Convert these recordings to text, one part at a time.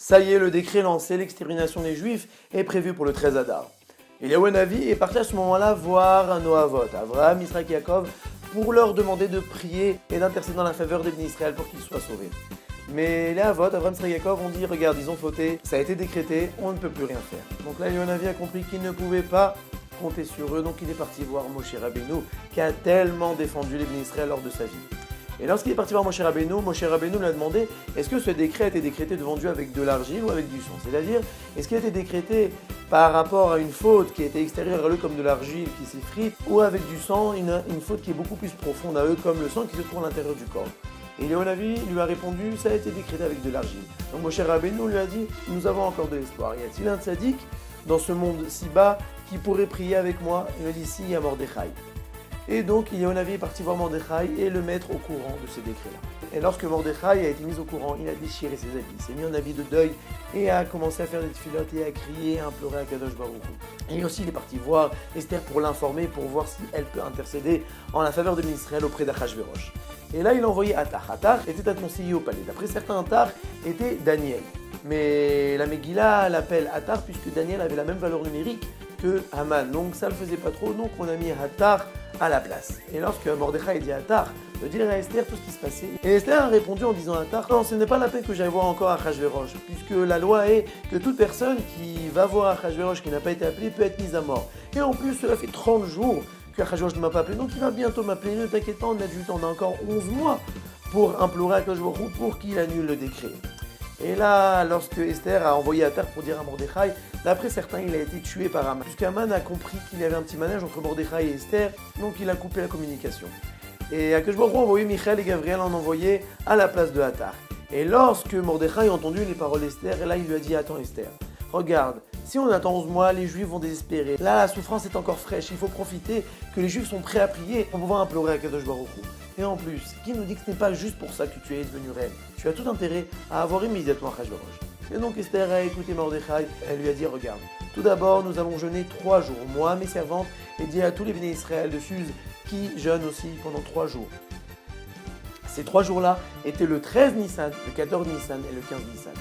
Ça y est, le décret lancé, l'extermination des Juifs, est prévu pour le 13 Adar. Eliyahu Hanavi est parti à ce moment-là voir nos avot, Avraham, Yitzhak et Yaakov, pour leur demander de prier et d'intercéder dans la faveur des bénis Israël pour qu'ils soient sauvés. Mais les avot, Avraham, Yitzhak et Yaakov ont dit, regarde, ils ont fauté, ça a été décrété, on ne peut plus rien faire. Donc là, Eliyahu Hanavi a compris qu'il ne pouvait pas compter sur eux, donc il est parti voir Moshe Rabbeinu, qui a tellement défendu les bénis Israël lors de sa vie. Et lorsqu'il est parti voir Moshe Rabbeinu lui a demandé est-ce que ce décret a été décrété devant Dieu avec de l'argile ou avec du sang? C'est-à-dire, est-ce qu'il a été décrété par rapport à une faute qui était extérieure à eux comme de l'argile qui s'effrite, ou avec du sang, une faute qui est beaucoup plus profonde à eux comme le sang qui se trouve à l'intérieur du corps? Et Eliyahu Hanavi lui a répondu ça a été décrété avec de l'argile. Donc Moshe Rabbeinu lui a dit nous avons encore de l'espoir. Y a-t-il un tzaddik dans ce monde si bas qui pourrait prier avec moi? Il a dit si, il y a Mordechai. Et donc, Eliyahu Hanavi est parti voir Mordechai et le mettre au courant de ces décrets-là. Et lorsque Mordechai a été mis au courant, il a déchiré ses habits, il s'est mis en habit de deuil et a commencé à faire des tfilotes et à crier, à implorer à Kadosh Baruch Hu. Et aussi, il est parti voir Esther pour l'informer, pour voir si elle peut intercéder en la faveur de Israël auprès d'Achashverosh. Et là, il a envoyé Attar. Attar était un conseiller au palais. D'après certains, Attar était Daniel. Mais la Megillah l'appelle Attar puisque Daniel avait la même valeur numérique que Haman. Donc ça ne le faisait pas trop, donc on a mis Attar à la place. Et lorsque Mordechai dit à Attar de dire à Esther tout ce qui se passait, et Esther a répondu en disant à Attar non, ce n'est pas la peine que j'aille voir encore Achashverosh, puisque la loi est que toute personne qui va voir Achashverosh qui n'a pas été appelée peut être mise à mort. Et en plus, cela fait 30 jours que Achashverosh ne m'a pas appelé, donc il va bientôt m'appeler. Ne t'inquiète pas, on a du temps, on a encore 11 mois pour implorer à Akadosh Baruch Hu pour qu'il annule le décret. Et là, lorsque Esther a envoyé Attar pour dire à Mordechai, d'après certains, il a été tué par Haman. Puisqu'Haman a compris qu'il y avait un petit manège entre Mordechai et Esther, donc il a coupé la communication. Et Akadosh Baruch Hu a envoyé Michael et Gabriel en envoyé à la place de Attar. Et lorsque Mordechai a entendu les paroles d'Esther, là il lui a dit attends Esther, regarde, si on attend 11 mois, les Juifs vont désespérer. Là, la souffrance est encore fraîche, il faut profiter que les Juifs sont prêts à prier pour pouvoir implorer à Kadosh Baruch Hu. Et en plus, qui nous dit que ce n'est pas juste pour ça que tu es devenu reine? Tu as tout intérêt à avoir immédiatement Achashverosh. Et donc Esther a écouté Mordechai, elle lui a dit regarde, tout d'abord nous allons jeûner 3 jours, moi, mes servantes, et dis à tous les bénis Israël de Suse qui jeûnent aussi pendant 3 jours. Ces 3 jours-là étaient le 13 Nissan, le 14 Nissan et le 15 Nissan.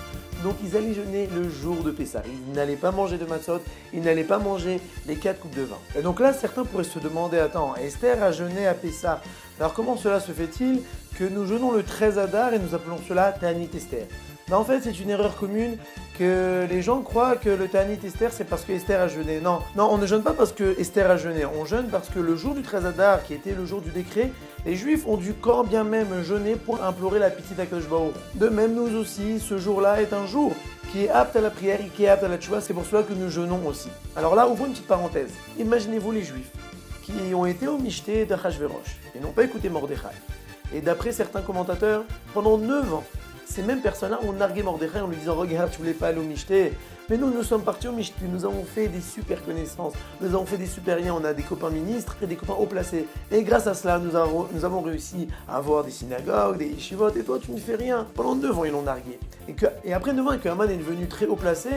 Donc ils allaient jeûner le jour de Pessah. Ils n'allaient pas manger de matzot, ils n'allaient pas manger les 4 coupes de vin. Et donc là, certains pourraient se demander, attends, Esther a jeûné à Pessah. Alors comment cela se fait-il que nous jeûnons le 13 Adar et nous appelons cela Ta'anit Esther? En fait, c'est une erreur commune que les gens croient que le Ta'anit Esther, c'est parce que Esther a jeûné. Non, on ne jeûne pas parce que Esther a jeûné. On jeûne parce que le jour du 13 Adar, qui était le jour du décret, les Juifs ont dû quand bien même jeûner pour implorer la pitié d'Akadosh Baruch Hu. De même, nous aussi, ce jour-là est un jour qui est apte à la prière et qui est apte à la tchouva. C'est pour cela que nous jeûnons aussi. Alors là, ouvrons une petite parenthèse. Imaginez-vous les Juifs qui ont été au michté d'Achashverosh et n'ont pas écouté Mordechai. Et d'après certains commentateurs, pendant 9 ans, ces mêmes personnes-là ont nargué Mordechai en lui disant « Regarde, tu voulais pas aller au michté ». Mais nous sommes partis au michté, nous avons fait des super connaissances, nous avons fait des super liens, on a des copains ministres et des copains haut placés. Et grâce à cela, nous avons réussi à avoir des synagogues, des yeshivot, et toi tu ne fais rien. Pendant 9 ans, ils l'ont nargué. Et après 9 ans, et que Haman est devenu très haut placé,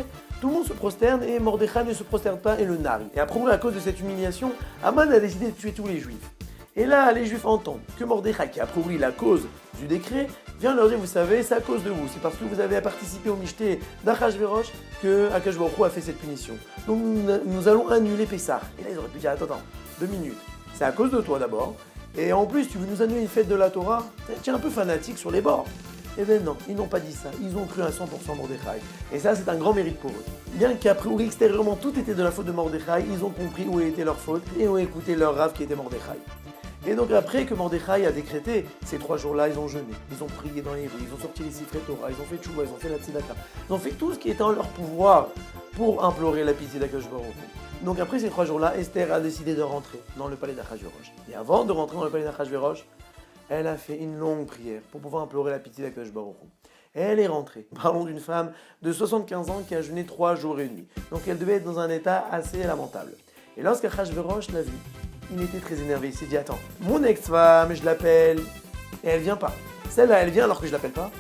tout le monde se prosterne et Mordechai ne se prosterne pas et le nargue. Et après, à cause de cette humiliation, Haman a décidé de tuer tous les Juifs. Et là, les Juifs entendent que Mordechai, qui a prouvé la cause du décret, vient leur dire, vous savez, c'est à cause de vous, c'est parce que vous avez participé au michté d'Achashverosh que Akadosh Baruch Hu a fait cette punition. Donc nous allons annuler Pessah. Et là, ils auraient pu dire, attends, 2 minutes, c'est à cause de toi d'abord, et en plus, tu veux nous annuler une fête de la Torah? Tu es un peu fanatique sur les bords. Eh bien non, ils n'ont pas dit ça, ils ont cru à 100% Mordechai. Et ça, c'est un grand mérite pour eux. Bien qu'a priori, extérieurement, tout était de la faute de Mordechai, ils ont compris où était leur faute et ont écouté leur rave qui était Mordechai. Et donc après que Mordechai a décrété, ces 3 jours-là, ils ont jeûné, ils ont prié dans les rues, ils ont sorti les siffrets Torah, ils ont fait tchouva, ils ont fait la tzedaka, ils ont fait tout ce qui était en leur pouvoir pour implorer la pitié d'Akadosh Baruch Hu. Donc après ces 3 jours-là, Esther a décidé de rentrer dans le palais d'Achashverosh. Et avant de rentrer dans le palais d'Achashverosh, elle a fait une longue prière pour pouvoir implorer la pitié d'Akadosh Baruch Hu. Et elle est rentrée. Parlons d'une femme de 75 ans qui a jeûné 3 jours et nuits. Donc elle devait être dans un état assez lamentable. Et lorsqu'Achashverosh l'a vue, il était très énervé, il s'est dit attends, mon ex-femme, je l'appelle, et elle vient pas. Celle-là, elle vient alors que je l'appelle pas.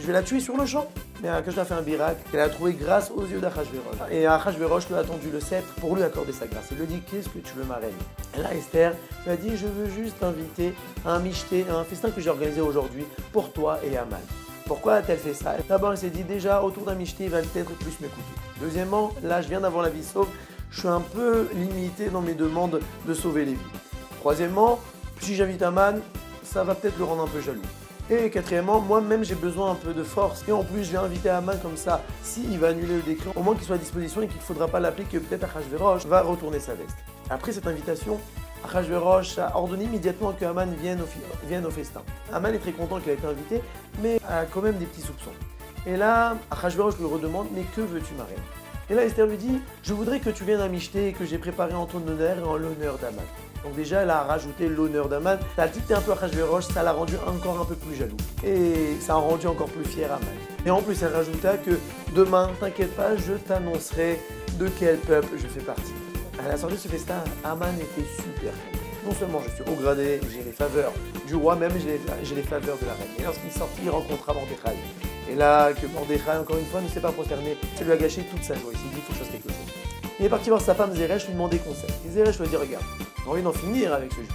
Je vais la tuer sur le champ. Mais Akadosh a fait un miracle qu'elle a trouvé grâce aux yeux d'Achashverosh. Et Achashverosh lui a tendu le sceptre pour lui accorder sa grâce. Il lui a dit qu'est-ce que tu veux ma reine? Et là Esther lui a dit je veux juste t'inviter à un michté, à un festin que j'ai organisé aujourd'hui pour toi et Haman. Pourquoi a-t-elle fait ça? D'abord, elle s'est dit déjà, autour d'un michté, il va peut-être plus m'écouter. Deuxièmement, là, je viens d'avoir la vie sauve, je suis un peu limité dans mes demandes de sauver les vies. Troisièmement, si j'invite Aman, ça va peut-être le rendre un peu jaloux. Et quatrièmement, moi-même j'ai besoin un peu de force. Et en plus, je vais inviter Aman comme ça. S'il va annuler le décret, au moins qu'il soit à disposition et qu'il ne faudra pas l'appeler, que peut-être Achashverosh va retourner sa veste. Après cette invitation, Achashverosh a ordonné immédiatement que Aman vienne au festin. Aman est très content qu'il a été invité, mais a quand même des petits soupçons. Et là, Achashverosh lui redemande, mais que veux-tu, ma reine? Et là, Esther lui dit, je voudrais que tu viennes à Michté que j'ai préparé en ton honneur et en l'honneur d'Aman. Donc déjà, elle a rajouté l'honneur d'Aman. Ça a dicté un peu à Achashverosh, ça l'a rendu encore un peu plus jaloux. Et ça a rendu encore plus fier Aman. Et en plus, elle rajouta que demain, t'inquiète pas, je t'annoncerai de quel peuple je fais partie. À la sortie de ce festin, Aman était super content. Non seulement je suis haut gradé, j'ai les faveurs du roi, même j'ai les faveurs de la reine. Et lorsqu'il sortit, il rencontra Mordechai. Et là, que Mordechai, encore une fois, ne s'est pas prosterné, ça lui a gâché toute sa joie. Il s'est dit, il faut que je fasse quelque chose. Il est parti voir sa femme Zeresh, lui demander conseil. Et Zeresh lui a dit, regarde, j'ai envie d'en finir avec ce juif.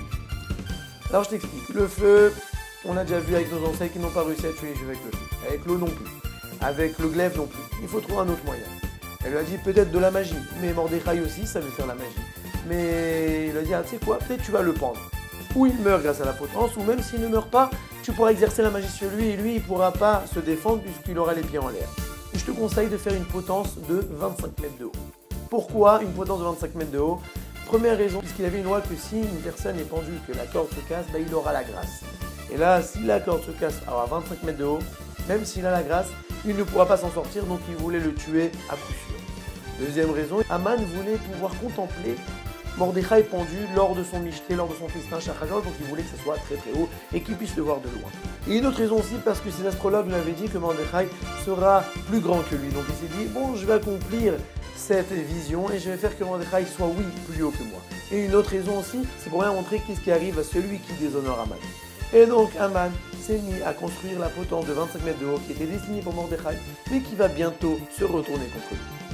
Alors je t'explique, le feu, on a déjà vu avec nos ancêtres qui n'ont pas réussi à tuer les juifs avec le feu. Avec l'eau non plus. Avec le glaive non plus. Il faut trouver un autre moyen. Elle lui a dit peut-être de la magie. Mais Mordechai aussi savait faire la magie. Mais il a dit, ah, tu sais quoi, peut-être tu vas le pendre. Ou il meurt grâce à la potence, ou même s'il ne meurt pas, tu pourras exercer la magie sur lui et lui, il ne pourra pas se défendre puisqu'il aura les pieds en l'air. Et je te conseille de faire une potence de 25 mètres de haut. Pourquoi une potence de 25 mètres de haut? Première raison, puisqu'il avait une loi que si une personne est pendue, que la corde se casse, il aura la grâce. Et là, si la corde se casse à 25 mètres de haut, même s'il a la grâce, il ne pourra pas s'en sortir, donc il voulait le tuer à coup sûr. Deuxième raison, Aman voulait pouvoir contempler Mordechai pendu lors de son michté, lors de son festin chez Achashverosh, donc il voulait que ce soit très très haut et qu'il puisse le voir de loin. Et une autre raison aussi, parce que ses astrologues lui avaient dit que Mordechai sera plus grand que lui. Donc il s'est dit, bon, je vais accomplir cette vision et je vais faire que Mordechai soit, oui, plus haut que moi. Et une autre raison aussi, c'est pour bien montrer qu'est-ce qui arrive à celui qui déshonore Aman. Et donc Aman s'est mis à construire la potence de 25 mètres de haut qui était destinée pour Mordechai, mais qui va bientôt se retourner contre lui.